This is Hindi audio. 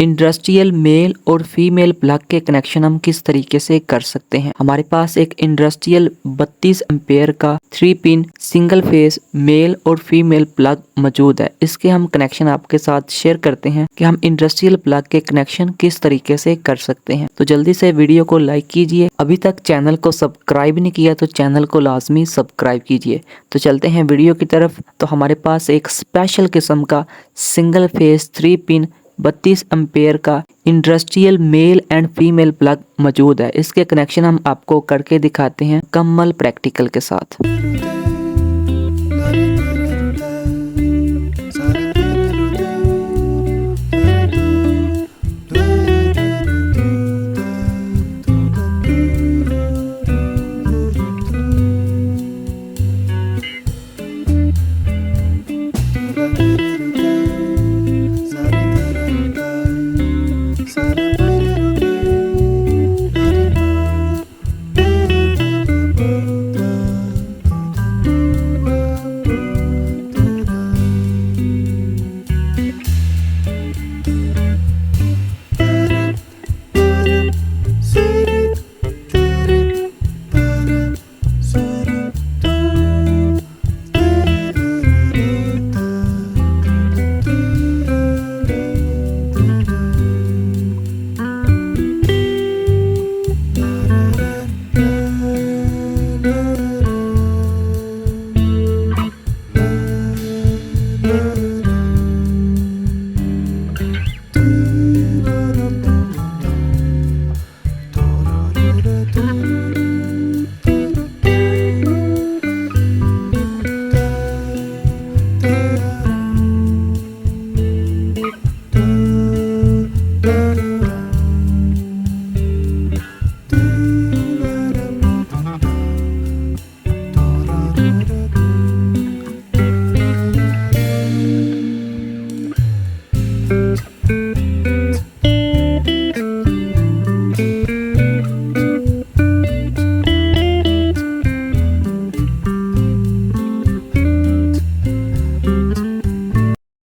इंडस्ट्रियल मेल और फीमेल प्लग के कनेक्शन हम किस तरीके से कर सकते हैं। हमारे पास एक इंडस्ट्रियल 32 एम्पेयर का 3 पिन सिंगल फेस मेल और फीमेल प्लग मौजूद है। इसके हम कनेक्शन आपके साथ शेयर करते हैं कि हम इंडस्ट्रियल प्लग के कनेक्शन किस तरीके से कर सकते हैं। तो जल्दी से वीडियो को लाइक कीजिए, अभी तक चैनल को सब्सक्राइब नहीं किया तो चैनल को लाजमी सब्सक्राइब कीजिए। तो चलते हैं वीडियो की तरफ। तो हमारे पास एक स्पेशल किस्म का सिंगल फेस 3 पिन 32 एम्पेयर का industrial male and female plug मौजूद है। इसके कनेक्शन हम आपको करके दिखाते हैं मुकम्मल प्रैक्टिकल के साथ।